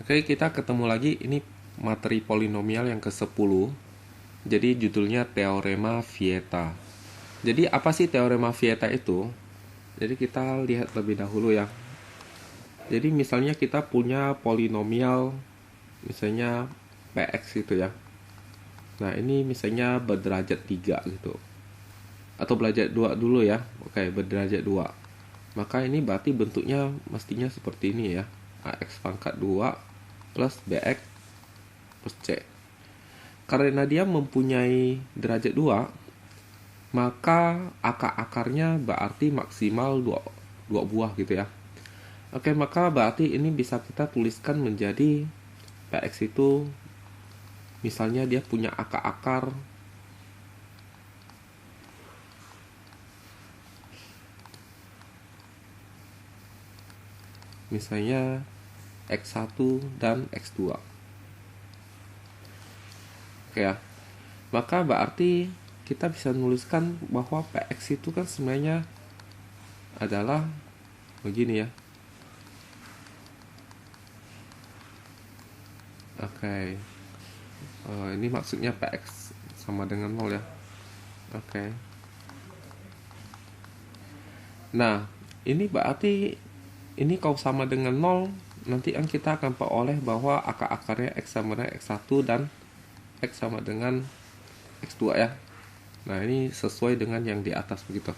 Oke, kita ketemu lagi. Ini materi polinomial yang ke-10. Jadi judulnya Teorema Vieta. Jadi apa sih Teorema Vieta itu? Jadi kita lihat lebih dahulu ya. Jadi misalnya kita punya polinomial, misalnya Px gitu ya. Nah ini misalnya berderajat 3 gitu. Atau berderajat 2 dulu ya. Oke, berderajat 2. Maka ini berarti bentuknya mestinya seperti ini ya. Ax pangkat 2 plus Bx plus C. Karena dia mempunyai derajat 2, maka akar-akarnya berarti maksimal 2 buah gitu ya. Oke, maka berarti ini bisa kita tuliskan menjadi Px itu misalnya dia punya akar-akar misalnya X1 dan X2. Oke ya. Maka berarti kita bisa menuliskan bahwa Px itu kan sebenarnya adalah begini ya. Oke. Ini maksudnya Px sama dengan 0 ya. Oke. Nah, ini berarti ini kalau sama dengan 0, nanti kita akan peroleh bahwa akar-akarnya X sama dengan X1 dan X sama dengan X2 ya. Nah, ini sesuai dengan yang di atas begitu.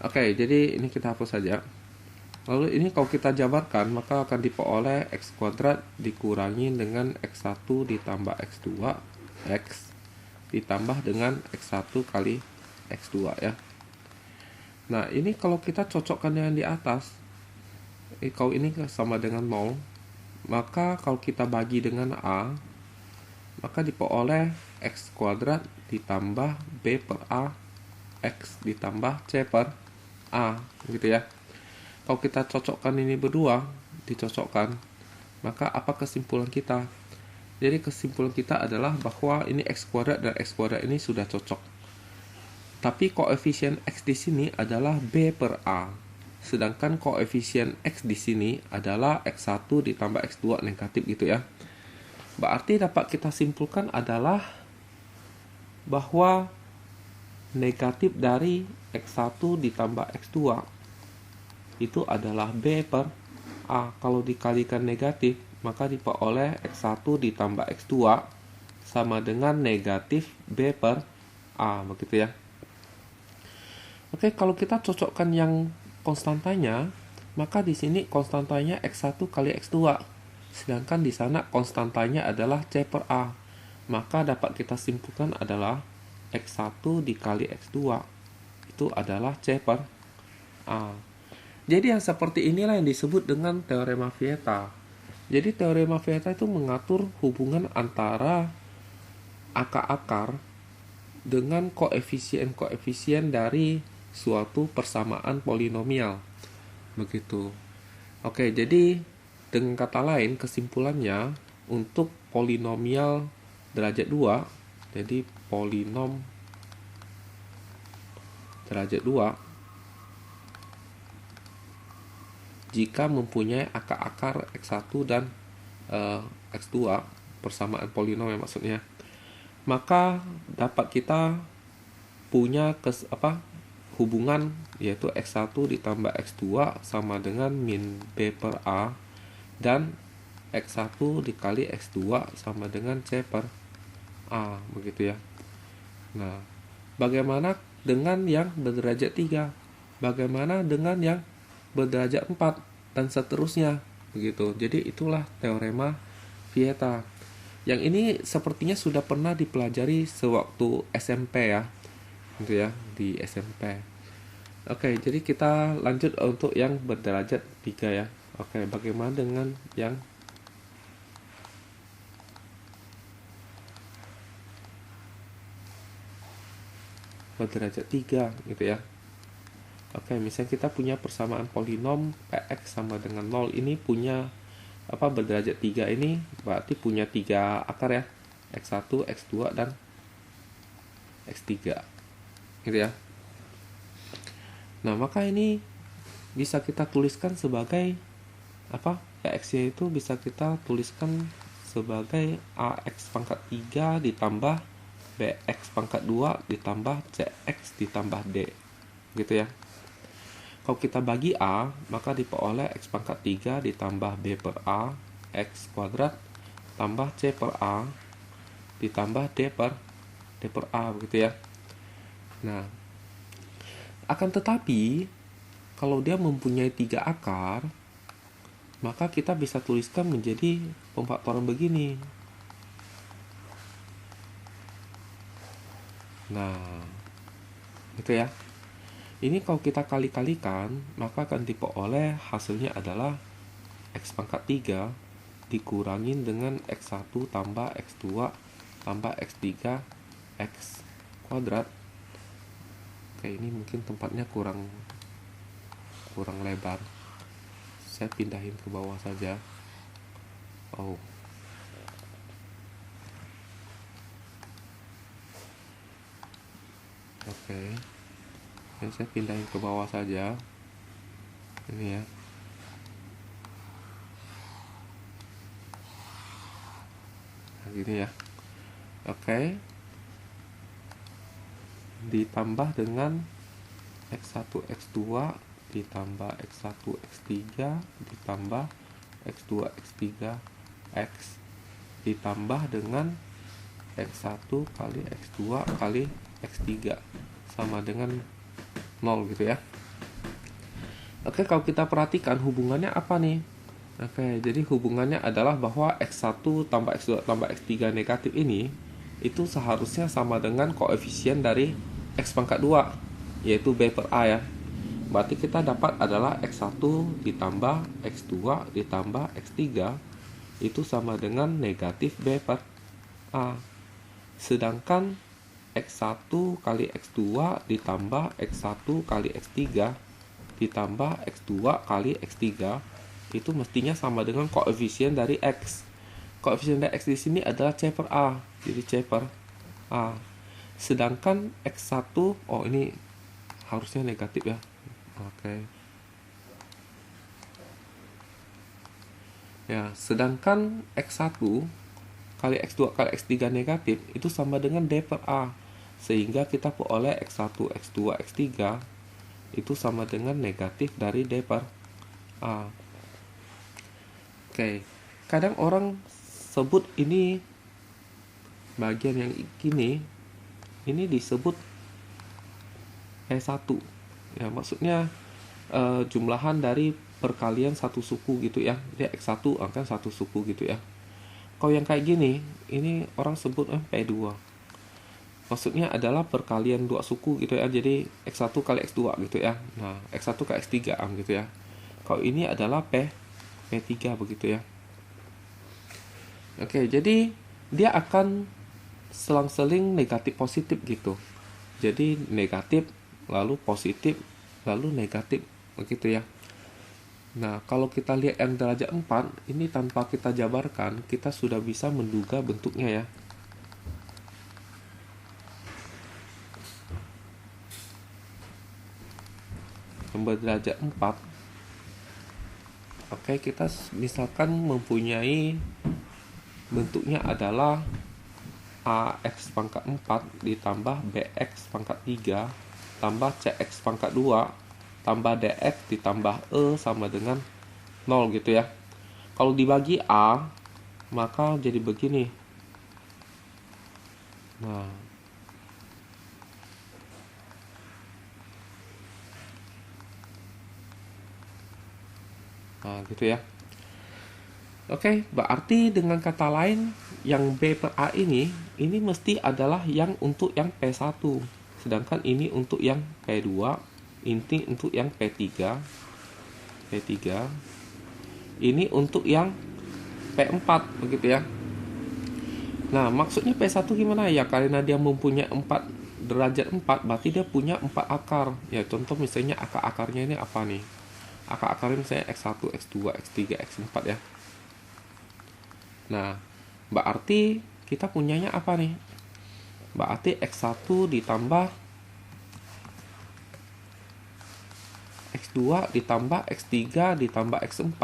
Oke, jadi ini kita hapus saja. Lalu ini kalau kita jabarkan, maka akan diperoleh X kuadrat dikurangi dengan X1 ditambah X2 X ditambah dengan X1 kali X2 ya. Nah, ini kalau kita cocokkan dengan di atas, kalau ini sama dengan 0, maka kalau kita bagi dengan A, maka diperoleh X kuadrat ditambah B per A X ditambah C per A gitu ya. Kalau kita cocokkan ini berdua, dicocokkan, maka apa kesimpulan kita? Jadi kesimpulan kita adalah bahwa ini X kuadrat dan X kuadrat ini sudah cocok. Tapi koefisien X di sini adalah B per A. Sedangkan koefisien X di sini adalah X1 ditambah X2 negatif gitu ya. Berarti dapat kita simpulkan adalah bahwa negatif dari X1 ditambah X2 itu adalah B per A. Kalau dikalikan negatif, maka diperoleh X1 ditambah X2 sama dengan negatif B per A, begitu ya. Oke, kalau kita cocokkan yang konstantanya, maka di sini konstantanya X1 kali X2. Sedangkan di sana konstantanya adalah C per A. Maka dapat kita simpulkan adalah X1 dikali X2 itu adalah C per A. Jadi yang seperti inilah yang disebut dengan teorema Vieta. Jadi teorema Vieta itu mengatur hubungan antara akar-akar dengan koefisien-koefisien dari suatu persamaan polinomial. Begitu. Oke, jadi dengan kata lain kesimpulannya untuk polinomial derajat 2, jadi polinom derajat 2 jika mempunyai akar-akar X1 dan X2, persamaan polinom maksudnya, maka dapat kita punya hubungan yaitu X1 ditambah X2 sama dengan min B per A dan X1 dikali X2 sama dengan C per A, begitu ya. Nah, bagaimana dengan yang berderajat 3? Bagaimana dengan yang berderajat 4 dan seterusnya begitu. Jadi itulah teorema Vieta. Yang ini sepertinya sudah pernah dipelajari sewaktu SMP ya. Gitu ya, di SMP. Oke, jadi kita lanjut untuk yang berderajat 3 ya. Oke, bagaimana dengan yang berderajat 3 gitu ya. Oke, misalnya kita punya persamaan polinom Px sama dengan 0, ini punya berderajat 3 ini berarti punya 3 akar ya. X1, X2 dan X3. Gitu ya. Nah, maka ini bisa kita tuliskan sebagai PX-nya itu bisa kita tuliskan sebagai AX pangkat 3 ditambah BX pangkat 2 ditambah CX ditambah D, gitu ya. Kalau kita bagi A, maka diperoleh X pangkat 3 ditambah B per A X kuadrat tambah C per A ditambah D per A, begitu ya. Nah, akan tetapi kalau dia mempunyai 3 akar, maka kita bisa tuliskan menjadi pemfaktoran begini. Nah, gitu ya. Ini kalau kita kali-kalikan, maka akan diperoleh hasilnya adalah X pangkat 3 dikurangin dengan X1 tambah X2 tambah X3 X kuadrat. Oke, ini mungkin tempatnya kurang lebar. Saya pindahin ke bawah saja. Oh. Oke. Ini saya pindahin ke bawah saja. Ini ya. Nah, gini ya. Oke. Ditambah dengan X1 X2 ditambah X1 X3 ditambah X2 X3 X ditambah dengan X1 kali X2 kali X3 sama dengan 0, gitu ya. Oke, kalau kita perhatikan hubungannya apa nih? Oke, jadi hubungannya adalah bahwa X1 tambah X2 tambah X3 negatif ini itu seharusnya sama dengan koefisien dari X pangkat 2, yaitu B per A ya. Berarti kita dapat adalah X1 ditambah X2 ditambah X3 itu sama dengan negatif B per A. Sedangkan X1 kali X2 ditambah X1 kali X3 ditambah X2 kali X3 itu mestinya sama dengan koefisien dari X. Koefisien dari X di sini adalah C per A. Jadi C per A. Sedangkan X1, oh ini harusnya negatif ya. Oke. Ya, sedangkan X1 kali X2 kali X3 negatif itu sama dengan D per A. Sehingga kita peroleh X1, X2, X3 itu sama dengan negatif dari D per A. Oke. Kadang orang sebut ini bagian yang ini disebut P1. Ya, maksudnya jumlahan dari perkalian satu suku gitu ya. Dia X1 kan satu suku gitu ya. Kalau yang kayak gini, ini orang sebut P2. Maksudnya adalah perkalian dua suku gitu ya. Jadi X1 kali X2 gitu ya. Nah, X1 kali X3 gitu ya. Kalau ini adalah P3 begitu ya. Oke, jadi dia akan selang-seling negatif positif gitu. Jadi negatif, lalu positif, lalu negatif begitu ya. Nah, kalau kita lihat yang derajat 4, ini tanpa kita jabarkan, kita sudah bisa menduga bentuknya ya. Yang berderajat 4. Oke, kita misalkan mempunyai bentuknya adalah AX pangkat 4 ditambah BX pangkat 3 tambah CX pangkat 2 tambah DX ditambah E sama dengan 0 gitu ya. Kalau dibagi A, maka jadi begini. Nah, gitu ya. Oke, berarti dengan kata lain yang B per A ini mesti adalah yang untuk yang P1. Sedangkan ini untuk yang P2, ini untuk yang P3. Ini untuk yang P4 begitu ya. Nah, maksudnya P1 gimana ya? Karena dia mempunyai 4 derajat 4, berarti dia punya 4 akar. Ya, contoh misalnya akar-akarnya ini apa nih? Akar-akarnya misalnya X1, X2, X3, X4 ya. Nah, berarti kita punyanya apa nih? Berarti X1 ditambah X2 ditambah X3 ditambah X4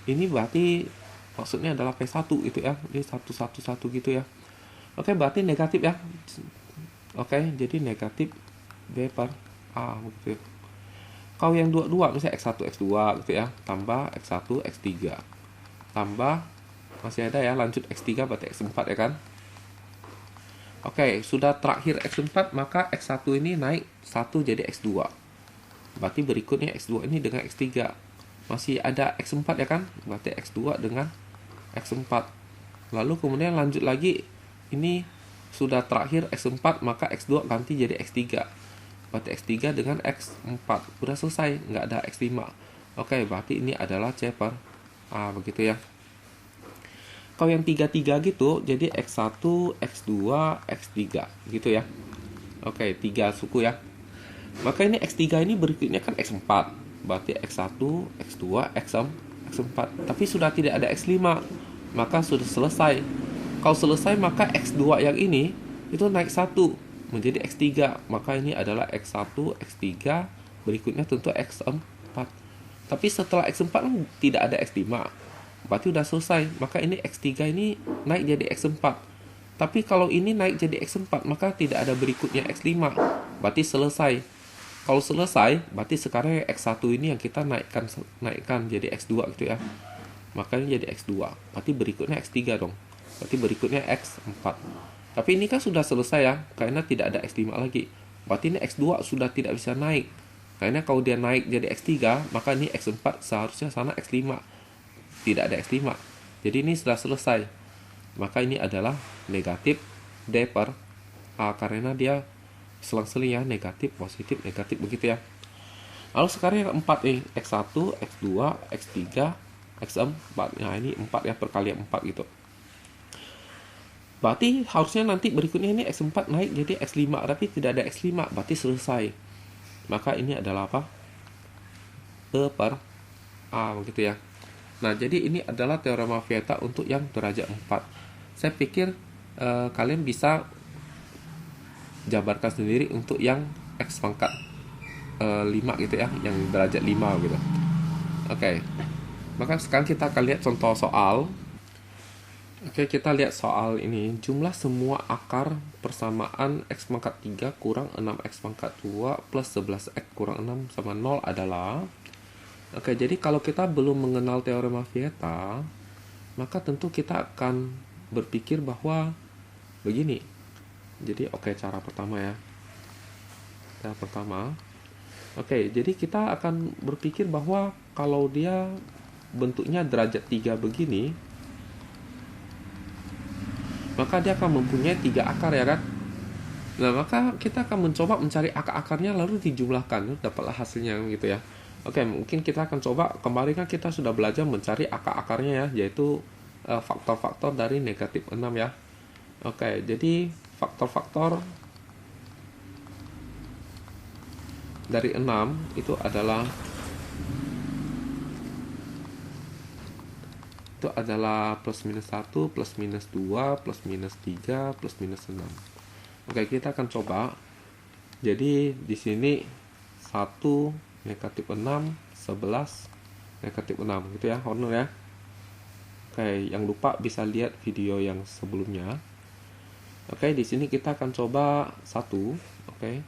Ini berarti maksudnya adalah P1 itu ya. Ini 111 gitu ya. Oke, berarti negatif ya. Oke, jadi negatif B per A begitu ya. Kalau yang dua-dua misalnya X1 X2 gitu ya, tambah X1 X3 tambah masih ada ya, lanjut X3 berarti X4 ya kan. Oke, sudah terakhir X4, maka X1 ini naik 1 jadi X2. Berarti berikutnya X2 ini dengan X3. Masih ada X4 ya kan? Berarti X2 dengan X4. Lalu kemudian lanjut lagi, ini sudah terakhir X4, maka X2 ganti jadi X3. Berarti X3 dengan X4. Udah selesai, nggak ada X5. Oke, berarti ini adalah C per A, begitu ya. Kalau yang 3-3 gitu, jadi X1, X2, X3 gitu ya. Oke, 3 suku ya. Maka ini X3 ini berikutnya kan X4. Berarti X1, X2, X4. Tapi sudah tidak ada X5. Maka sudah selesai. Kalau selesai, maka X2 yang ini itu naik 1 menjadi X3. Maka ini adalah X1, X3, berikutnya tentu X4. Tapi setelah X4 kan tidak ada X5. Berarti udah selesai. Maka ini X3 ini naik jadi X4. Tapi kalau ini naik jadi X4, maka tidak ada berikutnya X5. Berarti selesai. Kalau selesai, berarti sekarang X1 ini yang kita naikkan jadi X2 gitu ya. Maka ini jadi X2. Berarti berikutnya X3 dong. Berarti berikutnya X4. Tapi ini kan sudah selesai ya, karena tidak ada X5 lagi. Berarti ini X2 sudah tidak bisa naik. Karena kalau dia naik jadi X3, maka ini X4 seharusnya sana X5. Tidak ada X5. Jadi ini sudah selesai. Maka ini adalah negatif D per A, karena dia selang-seling ya, negatif, positif, negatif begitu ya. Lalu sekarang yang keempat nih, X1, X2, X3, X4. Nah ini 4 ya, perkalian 4 gitu. Berarti harusnya nanti berikutnya ini X4 naik jadi X5, tapi tidak ada X5, berarti selesai. Maka ini adalah apa? E per A begitu ya. Nah, jadi ini adalah teorema Vieta untuk yang derajat 4. Saya pikir kalian bisa jabarkan sendiri untuk yang X pangkat 5 gitu ya, yang derajat 5 gitu. Oke. Maka sekarang kita akan lihat contoh soal. Oke, kita lihat soal ini. Jumlah semua akar persamaan X pangkat 3 kurang 6X pangkat 2 plus 11X kurang 6 sama 0 adalah. Oke, jadi kalau kita belum mengenal teorema Vieta, maka tentu kita akan berpikir bahwa begini. Jadi cara pertama ya. Cara pertama. Oke, jadi kita akan berpikir bahwa kalau dia bentuknya derajat 3 begini, maka dia akan mempunyai 3 akar ya kan? Nah, maka kita akan mencoba mencari akar-akarnya lalu dijumlahkan, dapatlah hasilnya gitu ya. Oke, mungkin kita akan coba, kemarin kan kita sudah belajar mencari akar-akarnya ya, yaitu faktor-faktor dari negatif 6 ya. Oke, jadi faktor-faktor dari 6 itu adalah plus minus 1, plus minus 2, plus minus 3, plus minus 6. Oke, kita akan coba. Jadi di sini 1 negatif 6, 11 negatif 6 gitu ya, Horner ya. Oke, yang lupa bisa lihat video yang sebelumnya. Oke, di sini kita akan coba 1. Oke.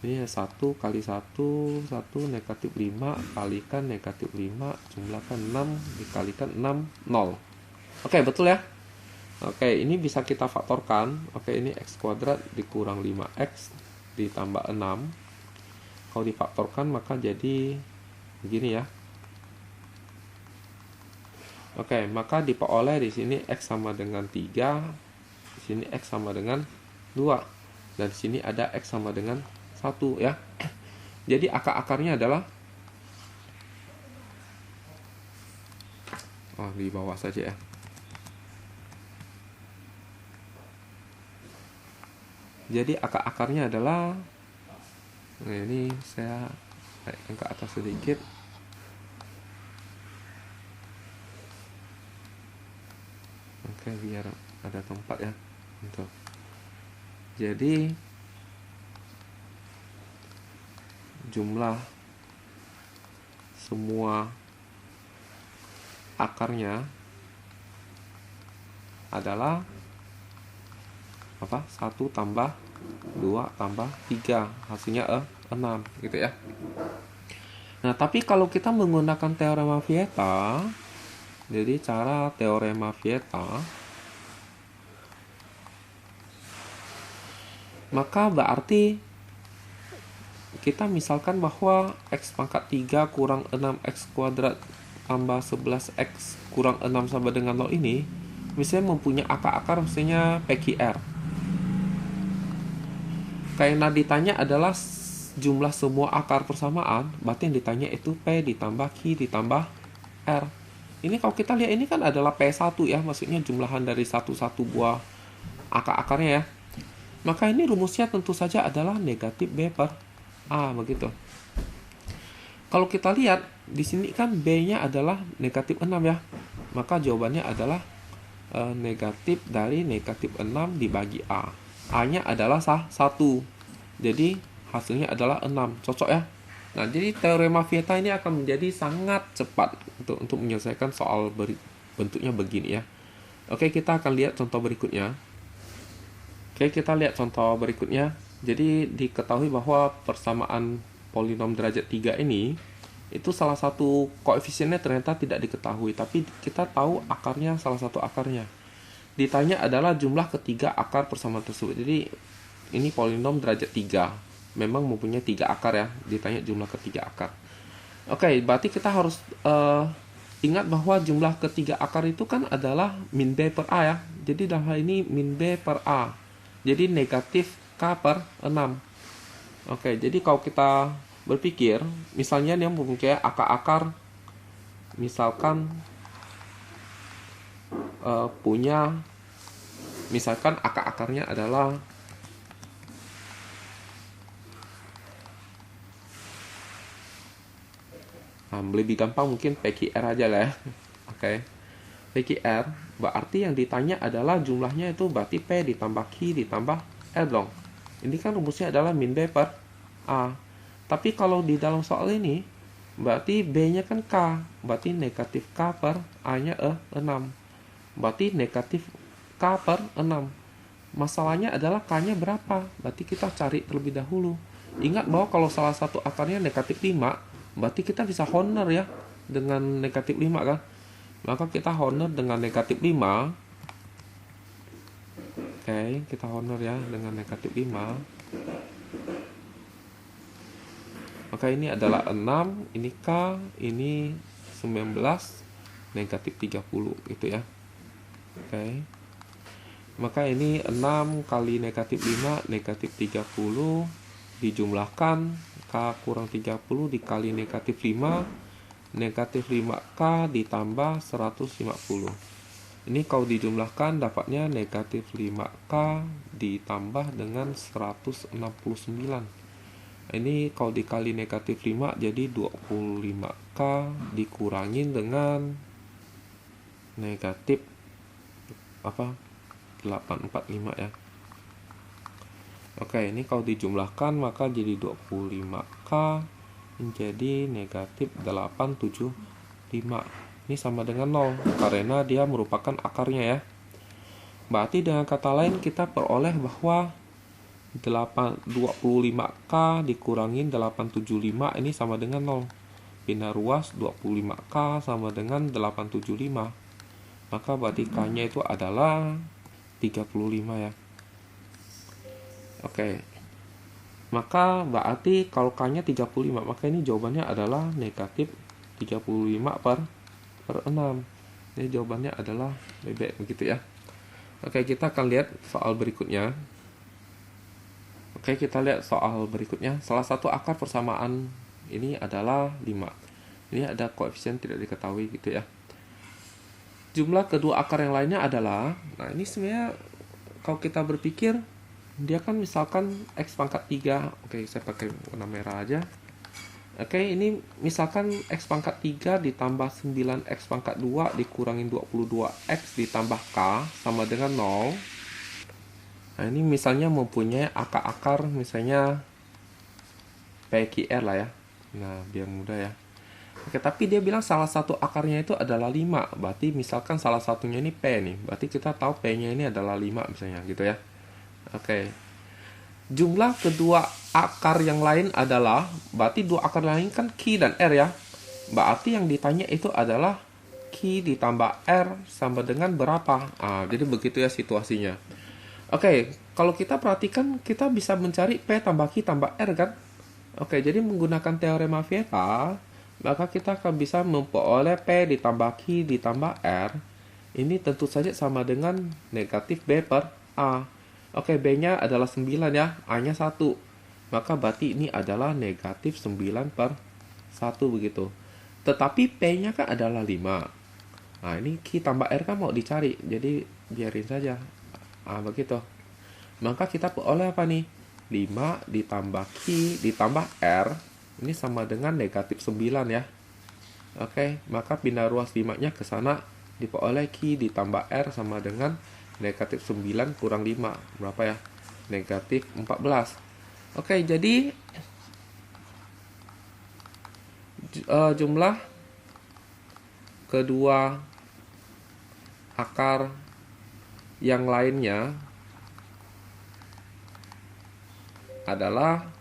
Ini 1 kali 1 negatif 5 kalikan negatif 5 jumlahkan 6 dikalikan 6 0. Oke, betul ya. Oke, ini bisa kita faktorkan. Oke, ini X kuadrat dikurang 5X ditambah 6. Kalau difaktorkan maka jadi begini ya. Oke, maka diperoleh di sini X sama dengan 3, di sini X sama dengan 2, dan di sini ada X sama dengan 1 ya. Jadi akar-akarnya adalah di bawah saja ya. Jadi akar-akarnya adalah, nah ini saya naikkan ke atas sedikit. Oke, biar ada tempat ya. Untuk. Jadi jumlah semua akarnya adalah apa? 1 tambah 2 tambah 3, hasilnya 6 gitu ya. Nah, tapi kalau kita menggunakan teorema Vieta, jadi cara teorema Vieta, maka berarti kita misalkan bahwa x pangkat 3 kurang 6x kuadrat tambah 11x kurang 6 sama dengan 0 ini misalnya mempunyai akar-akar misalnya PQR. Karena ditanya adalah jumlah semua akar persamaan, berarti yang ditanya itu P ditambah Q ditambah R. Ini kalau kita lihat ini kan adalah P1 ya, maksudnya jumlahan dari satu-satu buah akar-akarnya ya. Maka ini rumusnya tentu saja adalah negatif B per A begitu. Kalau kita lihat di sini kan B-nya adalah negatif 6 ya. Maka jawabannya adalah negatif dari negatif 6 dibagi A. A-nya adalah 1. Jadi hasilnya adalah 6. Cocok ya. Nah, jadi teorema Vieta ini akan menjadi sangat cepat untuk menyelesaikan soal bentuknya begini ya. Oke, kita akan lihat contoh berikutnya. Oke, kita lihat contoh berikutnya. Jadi diketahui bahwa persamaan polinom derajat 3 ini itu salah satu koefisiennya ternyata tidak diketahui, tapi kita tahu akarnya, salah satu akarnya. Ditanya adalah jumlah ketiga akar persamaan tersebut. Jadi ini polinom derajat 3. Memang mempunyai 3 akar ya. Ditanya jumlah ketiga akar. Oke, berarti kita harus ingat bahwa jumlah ketiga akar itu kan adalah min B per A ya. Jadi dalam hal ini min B per A. Jadi negatif K per 6. Oke, jadi kalau kita berpikir, misalnya dia mempunyai akar-akar, misalkan punya, misalkan akar-akarnya adalah lebih gampang mungkin PQR aja lah ya. Oke. PQR berarti yang ditanya adalah jumlahnya itu berarti P ditambah Q ditambah R dong. Ini kan rumusnya adalah min B per A. Tapi kalau di dalam soal ini berarti B-nya kan K, berarti negatif K per A-nya 6. Berarti negatif K per 6. Masalahnya adalah K-nya berapa? Berarti kita cari terlebih dahulu. Ingat bahwa kalau salah satu akarnya negatif 5, berarti kita bisa honor ya dengan negatif 5 kan. Maka kita honor dengan negatif 5. Oke, kita honor ya dengan negatif 5. Maka ini adalah 6, ini K, ini 19, negatif 30 gitu ya. Oke. Maka ini 6 kali negatif 5, negatif 30 dijumlahkan K kurang 30 dikali negatif 5, negatif 5K ditambah 150. Ini kalau dijumlahkan dapatnya negatif 5K ditambah dengan 169. Ini kalau dikali negatif 5 jadi 25K dikurangin dengan negatif 845 ya. Oke, ini kalau dijumlahkan maka jadi 25K menjadi negatif 875. Ini sama dengan 0 karena dia merupakan akarnya ya. Berarti dengan kata lain kita peroleh bahwa 25K dikurangin 875 ini sama dengan 0. Pindah ruas 25K sama dengan 875. Maka berarti K-nya itu adalah 35 ya. Oke. Maka berarti kalau K-nya 35, maka ini jawabannya adalah negatif 35 per 6. Ini jawabannya adalah bebek begitu ya. Oke, kita akan lihat soal berikutnya. Oke, kita lihat soal berikutnya. Salah satu akar persamaan ini adalah 5. Ini ada koefisien tidak diketahui gitu ya. Jumlah kedua akar yang lainnya adalah, nah ini sebenarnya kalau kita berpikir, dia kan misalkan X pangkat 3. Oke, saya pakai warna merah aja. Oke, ini misalkan X pangkat 3 ditambah 9X pangkat 2 dikurangin 22X ditambah K sama dengan 0. Nah, ini misalnya mempunyai akar-akar misalnya PQR lah ya. Nah, biar mudah ya. Oke, tapi dia bilang salah satu akarnya itu adalah 5. Berarti misalkan salah satunya ini P nih. Berarti kita tahu P-nya ini adalah 5 misalnya gitu ya. Oke. Jumlah kedua akar yang lain adalah, berarti dua akar lain kan Q dan R ya. Berarti yang ditanya itu adalah Q ditambah R sama dengan berapa. Jadi begitu ya situasinya. Oke, kalau kita perhatikan kita bisa mencari P tambah Q tambah R kan. Oke, jadi menggunakan teorema Vieta, maka kita akan bisa memperoleh P ditambah Q ditambah R. Ini tentu saja sama dengan negatif B per A. Oke, B-nya adalah 9 ya, A-nya 1. Maka berarti ini adalah negatif 9 per 1 begitu. Tetapi P-nya kan adalah 5. Nah, ini Q tambah R kan mau dicari, jadi biarin saja. Begitu. Maka kita peroleh apa nih? 5 ditambah Q ditambah R, ini sama dengan negatif 9 ya. Oke, maka pindah ruas 5-nya ke sana, diperoleh Q ditambah R sama dengan negatif 9 kurang 5. Berapa ya? Negatif 14. Oke, jadi jumlah kedua akar yang lainnya adalah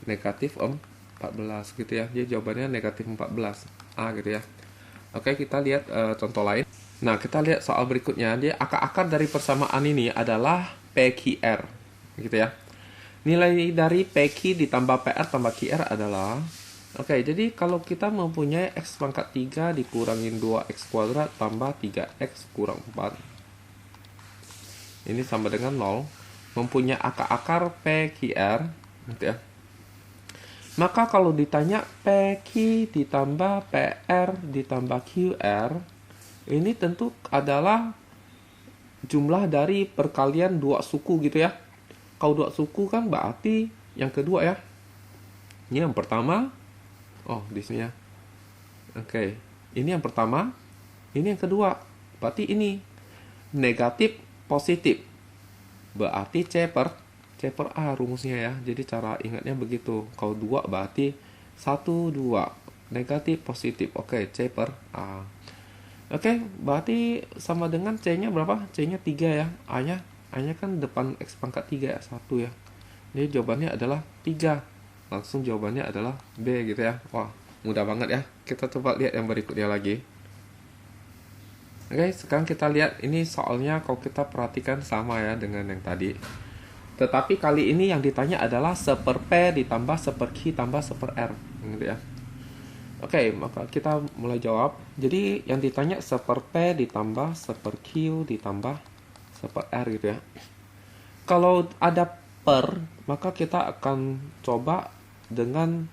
negatif 14 gitu ya. Jadi jawabannya negatif 14 A gitu ya. Oke, kita lihat contoh lain. Nah, kita lihat soal berikutnya. Dia akar-akar dari persamaan ini adalah PQR gitu ya. Nilai dari PQ ditambah PR tambah QR adalah, oke, jadi kalau kita mempunyai X pangkat 3 dikurangin 2X kuadrat tambah 3X kurang 4, ini sama dengan 0, mempunyai akar-akar PQR gitu ya. Maka kalau ditanya PQ ditambah PR ditambah QR, ini tentu adalah jumlah dari perkalian dua suku gitu ya. Kalau dua suku kan berarti yang kedua ya. Ini yang pertama. Oh, di sini ya. Oke. Ini yang pertama. Ini yang kedua. Berarti ini negatif positif. Berarti C per A rumusnya ya. Jadi cara ingatnya begitu. Kalau 2 berarti 1, 2. Negatif positif. Oke, C per A. Oke, berarti sama dengan C-nya berapa? C-nya 3 ya. A-nya kan depan X pangkat 3 ya, 1 ya. Jadi jawabannya adalah 3. Langsung jawabannya adalah B gitu ya. Wah, mudah banget ya. Kita coba lihat yang berikutnya lagi. Oke, sekarang kita lihat ini soalnya kalau kita perhatikan sama ya dengan yang tadi. Tetapi kali ini yang ditanya adalah 1/P ditambah 1/Q tambah 1/R gitu ya. Oke, maka kita mulai jawab. Jadi yang ditanya 1/P ditambah 1/Q ditambah 1/R gitu ya. Kalau ada per, maka kita akan coba dengan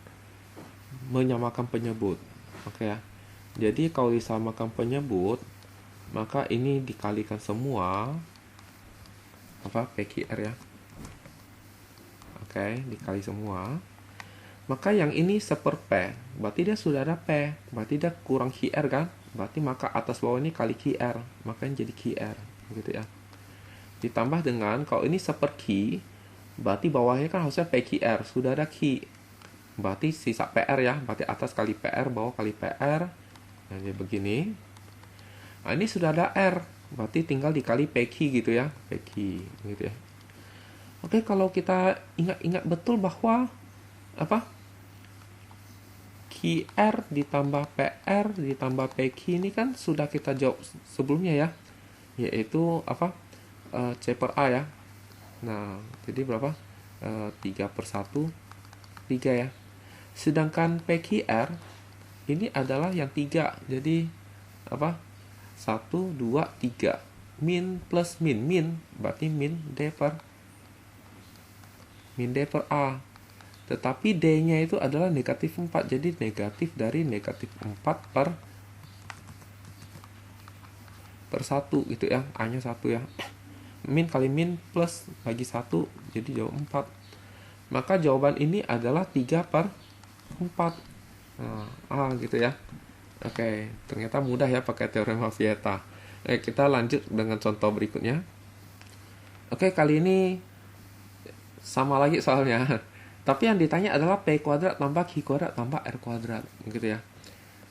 menyamakan penyebut. Oke ya. Jadi kalau disamakan penyebut, maka ini dikalikan semua PQR ya. Oke, dikali semua. Maka yang ini 1/P, berarti dia sudah ada P, berarti dia kurang QR kan? Berarti maka atas bawah ini kali QR, makanya jadi QR gitu ya. Ditambah dengan kalau ini 1/Q, berarti bawahnya kan harusnya PQR, sudah ada Q. Berarti sisa PR ya, berarti atas kali PR, bawah kali PR. Nah, jadi begini. Nah, ini sudah ada R, berarti tinggal dikali PQ gitu ya, PQ gitu ya. Oke, kalau kita ingat betul bahwa QR ditambah PR ditambah PQ ini kan sudah kita jawab sebelumnya ya, yaitu C per A ya. Nah, jadi berapa? 3/1, 3 ya. Sedangkan PQR ini adalah yang 3. Jadi 1, 2, 3. Min plus min berarti min D per A. Tetapi D-nya itu adalah negatif 4. Jadi negatif dari negatif 4 per 1 gitu ya. A-nya 1 ya. Min kali min plus bagi 1, jadi jawab 4. Maka jawaban ini adalah 3/4. Nah, gitu ya. Oke, ternyata mudah ya pakai teorema Vieta. Kita lanjut dengan contoh berikutnya. Oke, kali ini sama lagi soalnya. Tapi yang ditanya adalah P kuadrat tambah Q kuadrat tambah R kuadrat, gitu ya.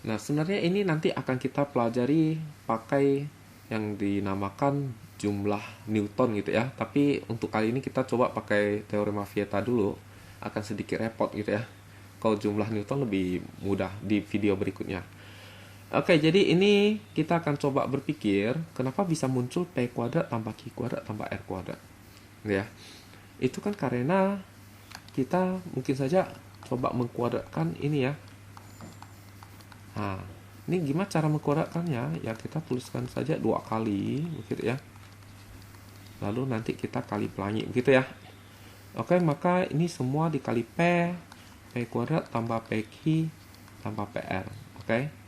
Nah, sebenarnya ini nanti akan kita pelajari pakai yang dinamakan jumlah Newton gitu ya. Tapi untuk kali ini kita coba pakai teorema Vieta dulu, akan sedikit repot gitu ya. Kalau jumlah Newton lebih mudah di video berikutnya. Oke, jadi ini kita akan coba berpikir kenapa bisa muncul P kuadrat tambah Q kuadrat tambah R kuadrat. Ya, itu kan karena kita mungkin saja coba mengkuadratkan ini ya. Nah, ini gimana cara mengkuadratkannya? Ya, kita tuliskan saja 2 kali, begitu ya. Lalu nanti kita kali pelangi, begitu ya. Oke, maka ini semua dikali P kuadrat tambah PQ tambah PR. Oke.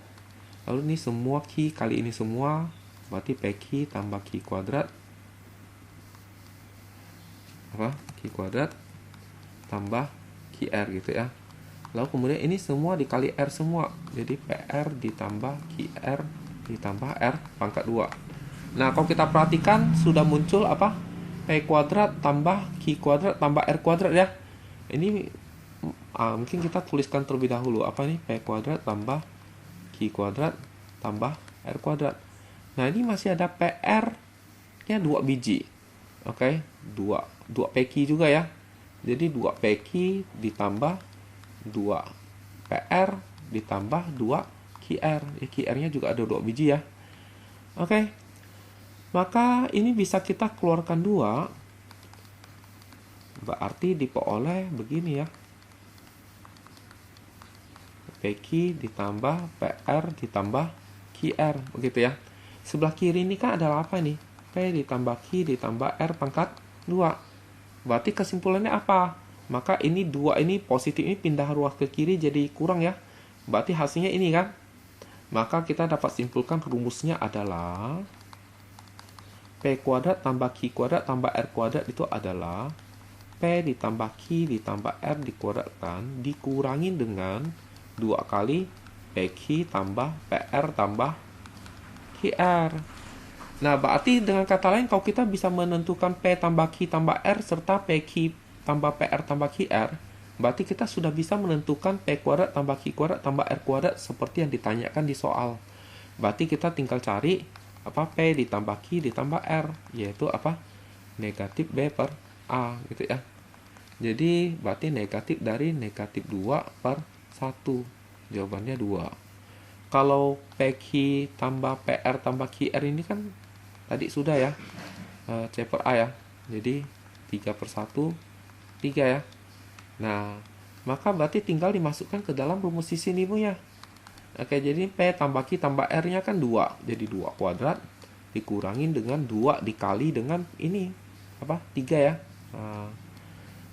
Lalu ini semua Q kali ini semua, berarti PQ tambah Q kuadrat. Q kuadrat tambah QR gitu ya. Lalu kemudian ini semua dikali R semua. Jadi PR ditambah QR ditambah R pangkat 2. Nah, kalau kita perhatikan sudah muncul apa? P kuadrat tambah Q kuadrat tambah R kuadrat ya. Ini mungkin kita tuliskan terlebih dahulu. Apa nih? P kuadrat tambah Q kuadrat tambah R kuadrat. Nah, ini masih ada PR-nya 2 biji. Oke, 2 PQ juga ya. Jadi 2 PQ ditambah 2 PR ditambah 2 QR. QR-nya juga ada 2 biji ya. Oke. Maka ini bisa kita keluarkan 2. Berarti diperoleh begini ya. PQ ditambah PR ditambah QR. Begitu ya. Sebelah kiri ini kan adalah apa nih? P ditambah Q ditambah R pangkat 2. Berarti kesimpulannya apa? Maka ini 2 ini positif ini pindah ruas ke kiri jadi kurang ya. Berarti hasilnya ini kan. Maka kita dapat simpulkan rumusnya adalah P kuadrat tambah Q kuadrat tambah R kuadrat itu adalah P ditambah Q ditambah R dikuadratkan dikurangin dengan 2 kali PQ tambah PR tambah QR. Nah, berarti dengan kata lain kalau kita bisa menentukan P tambah Q tambah R serta PQ tambah PR tambah QR, berarti kita sudah bisa menentukan P kuadrat tambah Q kuadrat tambah R kuadrat seperti yang ditanyakan di soal. Berarti kita tinggal cari apa P ditambah Q ditambah R, yaitu apa? Negatif B per A gitu ya. Jadi berarti negatif dari negatif 2 per 1. Jawabannya 2. Kalau PQ tambah PR tambah QR ini kan tadi sudah ya, C per A ya. Jadi 3 per 1 3 ya. Nah, maka berarti tinggal dimasukkan ke dalam rumus sisi ini Bu ya. Oke, jadi P tambah Q tambah R-nya kan 2. Jadi 2 kuadrat dikurangin dengan 2 dikali dengan ini. Apa? 3 ya. Nah,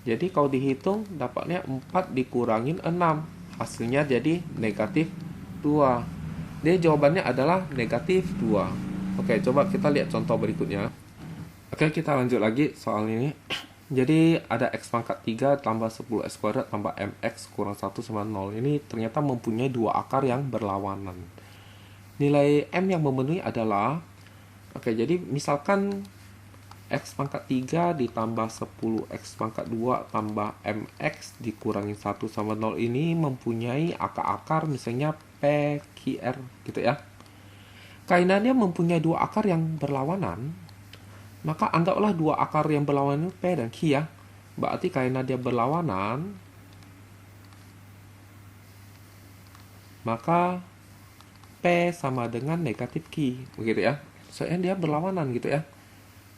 jadi kalau dihitung dapatnya 4 dikurangin 6. Hasilnya jadi negatif 2. Jadi jawabannya adalah negatif 2. Oke, coba kita lihat contoh berikutnya. Oke, kita lanjut lagi soal ini. Jadi ada X pangkat 3 tambah 10X kuadrat tambah MX kurang 1 sama 0. Ini ternyata mempunyai 2 akar yang berlawanan. Nilai M yang memenuhi adalah, oke, jadi misalkan X pangkat 3 ditambah 10X pangkat 2 tambah MX dikurangi 1 sama 0 ini mempunyai akar-akar misalnya P, Q, R gitu ya. Karena dia mempunyai 2 akar yang berlawanan, maka anggaplah 2 akar yang berlawanan P dan Q ya. Berarti karena dia berlawanan, maka P sama dengan negatif Q, begitu ya. Soalnya dia berlawanan gitu ya.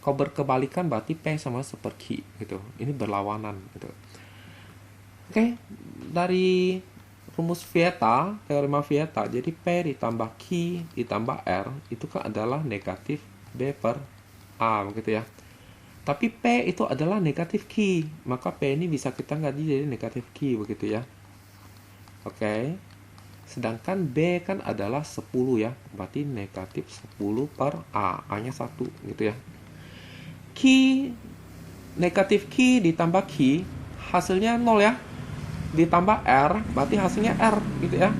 Kalau berkebalikan berarti P sama seperti Q gitu. Ini berlawanan gitu. Oke, dari rumus Vieta, teorema Vieta, jadi P ditambah Q ditambah R itu kan adalah negatif B per A begitu ya. Tapi P itu adalah negatif Q, maka P ini bisa kita ganti jadi negatif Q begitu ya. Oke. Sedangkan B kan adalah 10 ya, berarti negatif 10 per A, A-nya 1 gitu ya. Q, negatif Q ditambah Q, hasilnya 0 ya. Ditambah R, berarti hasilnya R gitu ya.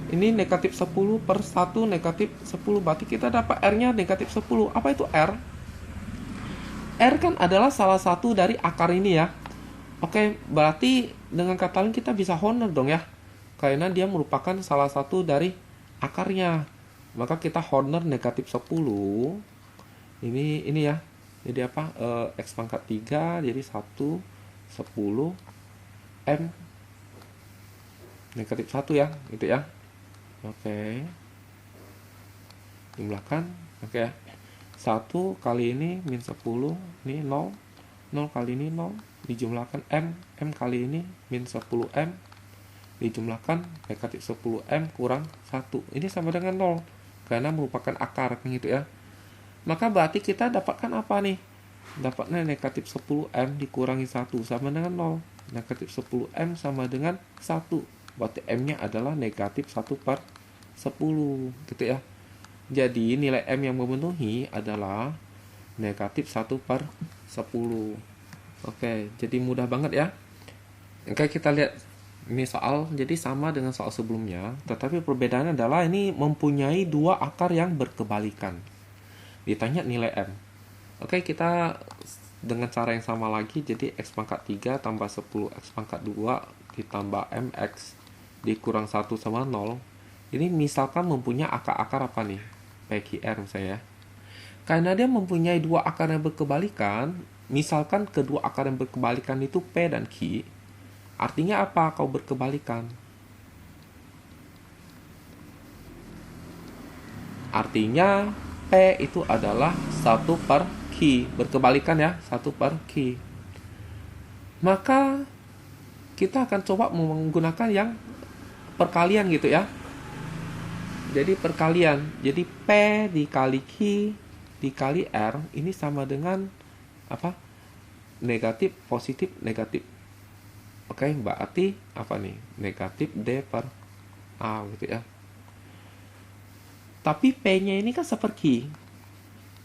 Ini negatif 10 per 1 negatif 10, berarti kita dapat R-nya negatif 10. Apa itu R? R kan adalah salah satu dari akar ini ya. Oke, berarti dengan kata lain kita bisa honor dong ya. Karena dia merupakan salah satu dari akarnya. Maka kita honor negatif 10. Ini ya. Jadi apa? X pangkat 3 jadi 1 10 M negatif 1 ya, gitu ya. Oke. Jumlahkan. Oke ya. 1 kali ini min 10, ini 0. 0 kali ini 0, dijumlahkan M. M kali ini min 10M, dijumlahkan negatif 10M kurang 1. Ini sama dengan 0, karena merupakan akar, kan gitu ya. Maka berarti kita dapatkan apa nih? Dapatnya negatif 10M dikurangi 1 sama dengan 0. Negatif 10M sama dengan 1. Berarti M-nya adalah negatif 1/10, gitu ya. Jadi nilai M yang memenuhi adalah negatif 1/10. Oke, jadi mudah banget ya. Oke, kita lihat ini soal. Jadi sama dengan soal sebelumnya, tetapi perbedaannya adalah ini mempunyai dua akar yang berkebalikan. Ditanya nilai M. Oke, kita dengan cara yang sama lagi. Jadi X pangkat 3 tambah 10 X pangkat 2 ditambah MX dikurang 1 sama 0. Ini misalkan mempunyai akar-akar apa nih? PQR misalnya. Karena dia mempunyai dua akar yang berkebalikan, misalkan kedua akar yang berkebalikan itu P dan Q, artinya apa kalau berkebalikan? Artinya P itu adalah 1/Q, berkebalikan ya, 1/Q. Maka kita akan coba menggunakan yang perkalian gitu ya. Jadi perkalian, jadi P dikali Q dikali R ini sama dengan apa? Negatif, positif, negatif. Oke, berarti apa nih? Negatif D per A gitu ya. Tapi P-nya ini kan seperti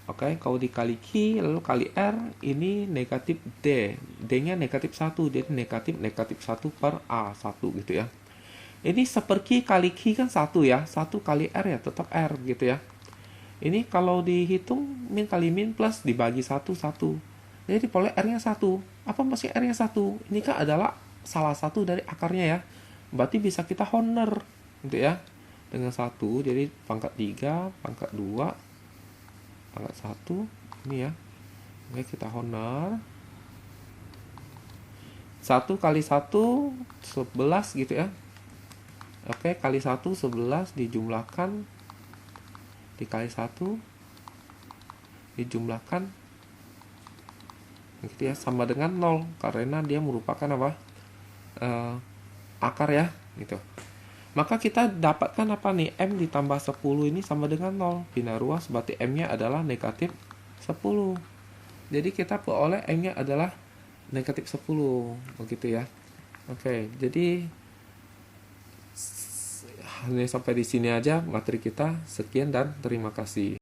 Oke, kalau dikali Q lalu kali R ini negatif D. D-nya negatif 1, jadi negatif 1 per A 1 gitu ya. Ini seperti kali Q kan 1 ya. 1 kali R ya tetap R gitu ya. Ini kalau dihitung min kali min plus dibagi 1 1. Jadi boleh R-nya 1. Apa masih R-nya 1? Ini kan adalah salah satu dari akarnya ya. Berarti bisa kita honor gitu ya. Dengan 1 jadi pangkat 3, pangkat 2, pangkat 1 ini ya. Oke, kita honor. 1 kali 1 11 gitu ya. Oke, kali 1 11 dijumlahkan dikali 1 dijumlahkan gitu ya, sama dengan 0 karena dia merupakan apa? Akar ya gitu. Maka kita dapatkan apa nih? M ditambah 10 ini sama dengan 0. Bina ruas berarti M-nya adalah negatif 10. Jadi kita peroleh M-nya adalah negatif 10 begitu ya. Oke, jadi hanya sampai di sini aja materi kita. Sekian dan terima kasih.